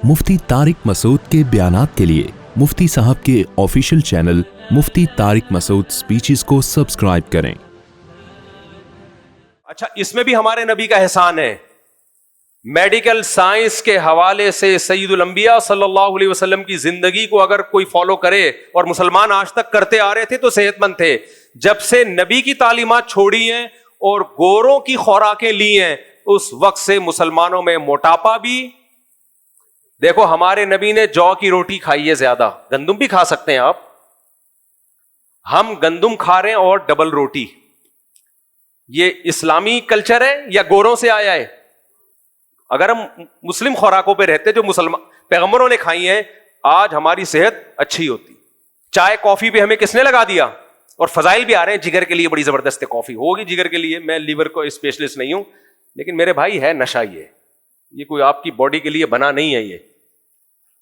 मुफ्ती तारिक मसूद के बयानात के लिए मुफ्ती साहब के ऑफिशियल चैनल मुफ्ती तारिक मसूद स्पीचेस को सब्सक्राइब करें। अच्छा, इसमें भी हमारे नबी का एहसान है। मेडिकल साइंस के हवाले से सैयदुल अंबिया सल्लल्लाहु अलैहि वसल्लम की जिंदगी को अगर कोई फॉलो करे, और मुसलमान आज तक करते आ रहे थे तो सेहतमंद थे। जब से नबी की तालीमात छोड़ी हैं और गोरों की खुराकें ली हैं, उस वक्त से मुसलमानों में मोटापा भी। देखो, हमारे नबी ने जौ की रोटी खाई है ज्यादा, गंदुम भी खा सकते हैं आप, हम गंदुम खा रहे हैं और डबल रोटी। ये इस्लामी कल्चर है या गोरों से आया है? अगर हम मुस्लिम खुराकों पे रहते जो मुसलमान पैगंबरों ने खाई हैं, आज हमारी सेहत अच्छी होती। चाय कॉफी पे हमें किसने लगा दिया? और फजाइल भी आ रहे हैं, जिगर के लिए बड़ी जबरदस्त कॉफी होगी जिगर के लिए। मैं लीवर को स्पेशलिस्ट नहीं हूं, लेकिन मेरे भाई है नशा। ये कोई आपकी बॉडी के लिए बना नहीं है। ये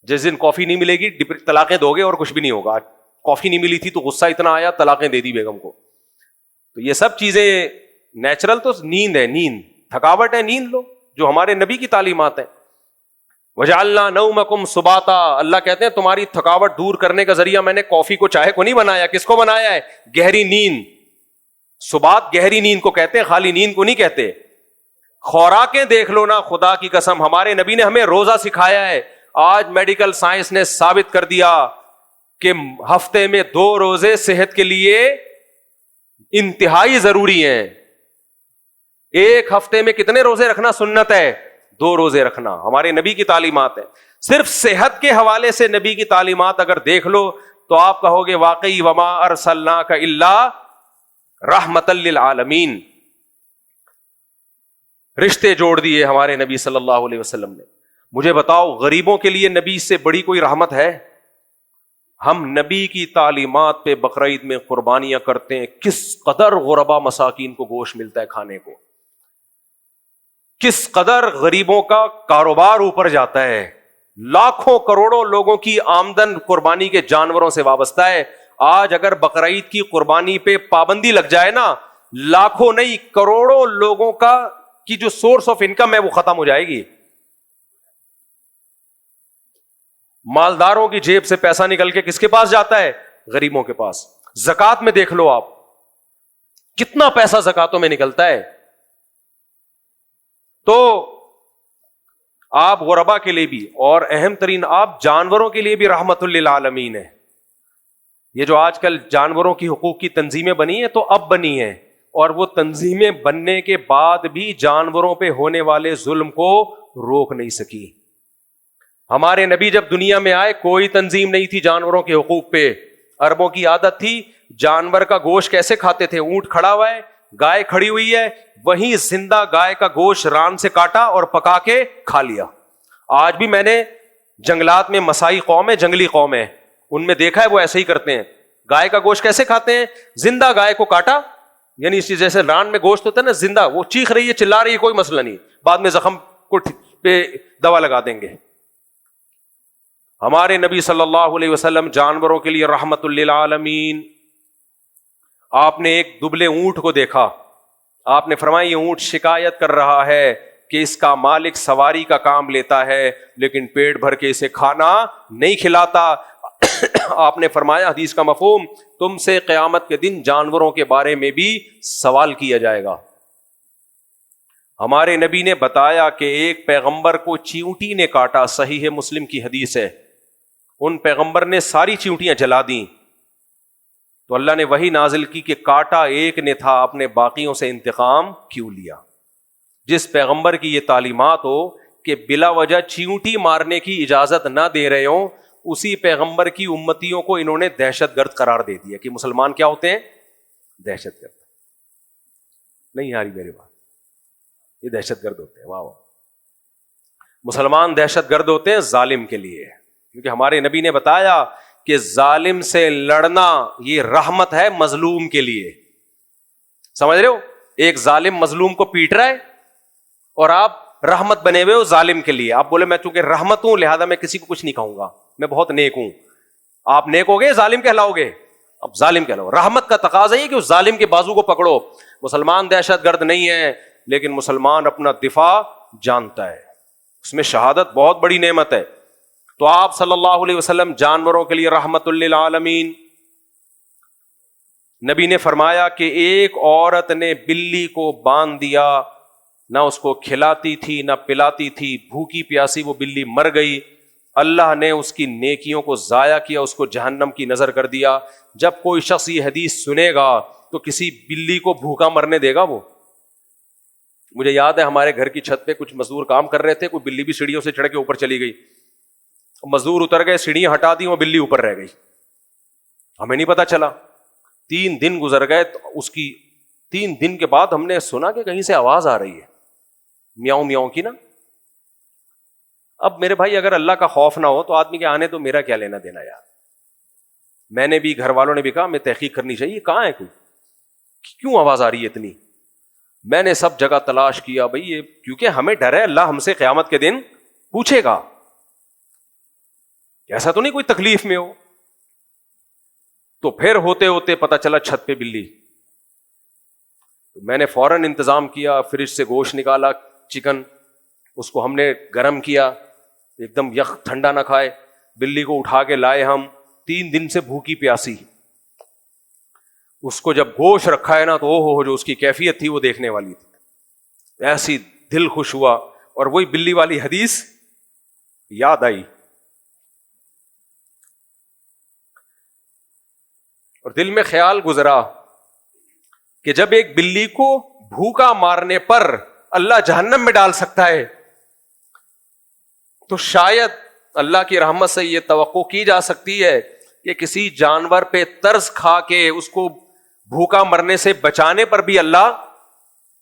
जिस दिन कॉफी नहीं मिलेगी तलाकें दोगे और कुछ भी नहीं होगा। कॉफी नहीं मिली थी तो गुस्सा इतना आया, तलाकें दे दी बेगम को। तो ये सब चीजें नेचुरल तो नींद है, नींद थकावट है, नींद लो, जो हमारे नबी की तालीमात है। वजअलना नौमकुम सुबाता, अल्लाह कहते हैं तुम्हारी थकावट दूर करने का जरिया मैंने कॉफी को चाय को नहीं बनाया। किसको बनाया है? गहरी नींद। सुबात गहरी नींद को कहते हैं, खाली नींद को नहीं कहते। खुराकें देख लो ना, खुदा की कसम हमारे नबी ने हमें रोजा सिखाया है। आज मेडिकल साइंस ने साबित कर दिया कि हफ्ते में 2 रोजे सेहत के लिए इंतहाई जरूरी हैं। एक हफ्ते में कितने रोजे रखना सुन्नत है? 2 रोजे रखना हमारे नबी की तालीमात है। सिर्फ सेहत के हवाले से नबी की तालीमात अगर देख लो तो आप कहोगे वाकई वमा अरसलनाका इल्ला रहमतल लिल आलमीन। रिश्ते जोड़ दिए हमारे नबी सल्लल्लाहु अलैहि वसल्लम ने। मुझे बताओ, गरीबों के लिए नबी से बड़ी कोई रहमत है? हम नबी की तालीमात पे बकरीद में कुर्बानियां करते हैं। किस कदर गुरबा मसाकीन को गोश्त मिलता है खाने को, किस कदर गरीबों का कारोबार ऊपर जाता है। लाखों करोड़ों लोगों की आमदन कुर्बानी के जानवरों से वाबस्ता है। आज अगर बकरीद की कुर्बानी पे पाबंदी लग जाए ना, लाखों नहीं करोड़ों लोगों की जो सोर्स ऑफ इनकम है वो खत्म हो जाएगी। मालदारों की जेब से पैसा निकल के किसके पास जाता है? गरीबों के पास। ज़कात में देख लो आप, कितना पैसा ज़कातों में निकलता है। तो आप गुरबा के लिए भी, और अहम तरीन आप जानवरों के लिए भी रहमतुल लिल आलमीन है। ये जो आजकल जानवरों की हुकूक की तंजीमें बनी है, तो अब बनी है, और वो तंजीमें बनने के बाद भी जानवरों पे होने वाले जुल्म को रोक नहीं सकी। हमारे नबी जब दुनिया में आए कोई तंजीम नहीं थी जानवरों के हुकूक पे। अरबों की आदत थी, जानवर का गोश्त कैसे खाते थे? ऊंट खड़ा हुआ है, गाय खड़ी हुई है, वहीं जिंदा गाय का गोश्त रान से काटा और पका के खा लिया। आज भी मैंने जंगलात में मसाई कौम है, जंगली कौम है, उनमें देखा है वो ऐसे ही करते हैं। गाय का गोश्त कैसे खाते हैं? जिंदा गाय को काटा, यानी इसी जैसे रान में गोश्त होता है ना, जिंदा, वो चीख रही है, चिल्ला रही है, कोई मसला नहीं, बाद में जख्म को पे दवा लगा देंगे। हमारे नबी सल्लल्लाहु अलैहि वसल्लम जानवरों के लिए रहमतुल लिल आलमीन। आपने एक दुबले ऊंट को देखा, आपने फरमाया ये ऊंट शिकायत कर रहा है कि इसका मालिक सवारी का काम लेता है लेकिन पेट भर के इसे खाना नहीं खिलाता। आपने फरमाया, हदीस का मफहूम, तुमसे क़यामत के दिन जानवरों के बारे में भी सवाल किया जाएगा। हमारे नबी ने बताया कि एक पैगंबर को चींटी ने काटा, सही है, मुस्लिम की हदीस है। उन पैगंबर ने सारी चींटियां जला दी, तो अल्लाह ने वही नाजिल की कि काटा एक ने था, आपने बाकियों से इंतकाम क्यों लिया? जिस पैगंबर की ये तालीमात हो कि बिला वजह चींटी मारने की इजाजत ना दे रहे हो, उसी पैगंबर की उम्मतियों को इन्होंने दहशतगर्द करार दे दिया कि मुसलमान क्या होते हैं? दहशतगर्द। नहीं आ रही मेरी बात? ये दहशतगर्द होते हैं। वाह वाह, मुसलमान दहशतगर्द होते हैं जालिम के लिए, क्योंकि हमारे नबी ने बताया कि जालिम से लड़ना ये रहमत है मजलूम के लिए। समझ रहे हो? एक जालिम मजलूम को पीट रहा है और आप रहमत बने हुए हो जालिम के लिए। आप बोले मैं चूंकि रहमत हूं लिहाजा मैं किसी को कुछ नहीं कहूंगा, मैं बहुत नेक हूं। आप नेक होगे, जालिम कहलाओगे। अब जालिम कहलाओ। रहमत का तकाजा है कि उस जालिम के बाजू को पकड़ो। मुसलमान दहशतगर्द नहीं है, लेकिन मुसलमान अपना दिफा जानता है। उसमें शहादत बहुत बड़ी नेमत है। تو آپ صلی اللہ علیہ وسلم جانوروں کے لیے رحمت للعالمین. نبی نے فرمایا کہ ایک عورت نے بلی کو باندھ دیا, نہ اس کو کھلاتی تھی نہ پلاتی تھی, بھوکی پیاسی وہ بلی مر گئی, اللہ نے اس کی نیکیوں کو ضائع کیا, اس کو جہنم کی نظر کر دیا. جب کوئی شخص یہ حدیث سنے گا تو کسی بلی کو بھوکا مرنے دے گا وہ؟ مجھے یاد ہے ہمارے گھر کی چھت پہ کچھ مزدور کام کر رہے تھے, کوئی بلی بھی سیڑھیوں سے چڑھ کے اوپر چلی گئی, مزدور اتر گئے, سیڑھیاں ہٹا دی, وہ بلی اوپر رہ گئی, ہمیں نہیں پتا چلا. 3 دن گزر گئے, تو اس کی 3 دن کے بعد ہم نے سنا کہ کہیں سے آواز آ رہی ہے میاؤں میاؤں کی نا. اب میرے بھائی اگر اللہ کا خوف نہ ہو تو آدمی کے آنے تو میرا کیا لینا دینا یار. میں نے بھی, گھر والوں نے بھی کہا ہمیں تحقیق کرنی چاہیے, کہاں ہے کوئی, کیوں آواز آ رہی ہے اتنی. میں نے سب جگہ تلاش کیا بھائی یہ, کیونکہ ہمیں ڈر ہے اللہ ہم سے قیامت کے دن پوچھے گا, ایسا تو نہیں کوئی تکلیف میں ہو. تو پھر ہوتے ہوتے پتا چلا چھت پہ بلی. میں نے فوراً انتظام کیا, فریج سے گوشت نکالا, چکن, اس کو ہم نے گرم کیا, ایک دم یخ ٹھنڈا نہ کھائے. بلی کو اٹھا کے لائے ہم, 3 دن سے بھوکی پیاسی. اس کو جب گوشت رکھا ہے نا تو ہو جو اس کی کیفیت تھی وہ دیکھنے والی تھی, ایسی دل خوش ہوا. اور وہی بلی والی حدیث یاد آئی, اور دل میں خیال گزرا کہ جب ایک بلی کو بھوکا مارنے پر اللہ جہنم میں ڈال سکتا ہے, تو شاید اللہ کی رحمت سے یہ توقع کی جا سکتی ہے کہ کسی جانور پہ ترس کھا کے اس کو بھوکا مرنے سے بچانے پر بھی اللہ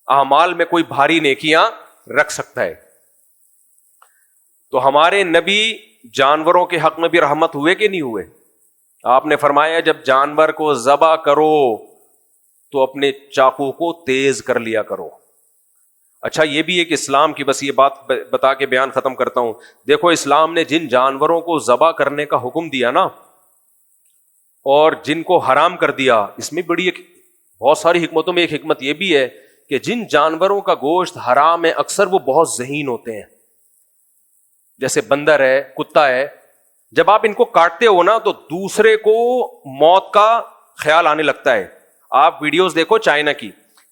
اعمال میں کوئی بھاری نیکیاں رکھ سکتا ہے. تو ہمارے نبی جانوروں کے حق میں بھی رحمت ہوئے کہ نہیں ہوئے؟ آپ نے فرمایا جب جانور کو ذبح کرو تو اپنے چاقو کو تیز کر لیا کرو. اچھا یہ بھی ایک اسلام کی, بس یہ بات بتا کے بیان ختم کرتا ہوں. دیکھو اسلام نے جن جانوروں کو ذبح کرنے کا حکم دیا نا, اور جن کو حرام کر دیا, اس میں بڑی ایک بہت ساری حکمتوں میں ایک حکمت یہ بھی ہے کہ جن جانوروں کا گوشت حرام ہے اکثر وہ بہت ذہین ہوتے ہیں, جیسے بندر ہے, کتا ہے. جب آپ ان کو کاٹتے ہو نا تو دوسرے کو موت کا خیال آنے لگتا ہے. آپ ویڈیوز دیکھو چائنا کی,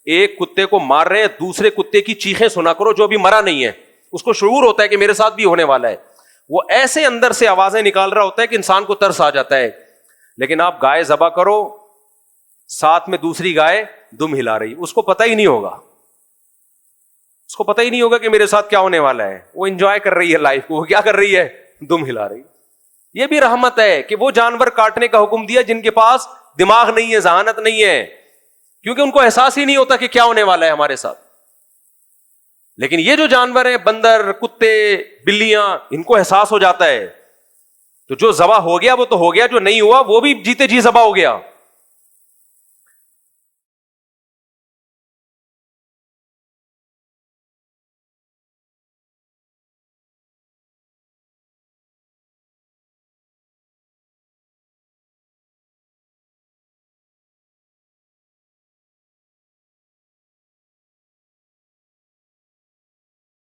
ایک کتے کو مار رہے ہیں, دوسرے کتے کی چیخیں سنا کرو جو ابھی مرا نہیں ہے, اس کو شعور ہوتا ہے کہ میرے ساتھ بھی ہونے والا ہے. وہ ایسے اندر سے آوازیں نکال رہا ہوتا ہے کہ انسان کو ترس آ جاتا ہے. لیکن آپ گائے ذبح کرو, ساتھ میں دوسری گائے دم ہلا رہی, اس کو پتہ ہی نہیں ہوگا, اس کو پتہ ہی نہیں ہوگا کہ میرے ساتھ کیا ہونے والا ہے. وہ انجوائے کر رہی ہے لائف کو, وہ کیا کر رہی ہے, دم ہلا رہی. یہ بھی رحمت ہے کہ وہ جانور کاٹنے کا حکم دیا جن کے پاس دماغ نہیں ہے, ذہانت نہیں ہے, کیونکہ ان کو احساس ہی نہیں ہوتا کہ کیا ہونے والا ہے ہمارے ساتھ. لیکن یہ جو جانور ہیں, بندر, کتے, بلیاں, ان کو احساس ہو جاتا ہے. تو جو ذبح ہو گیا وہ تو ہو گیا, جو نہیں ہوا وہ بھی جیتے جی ذبح ہو گیا.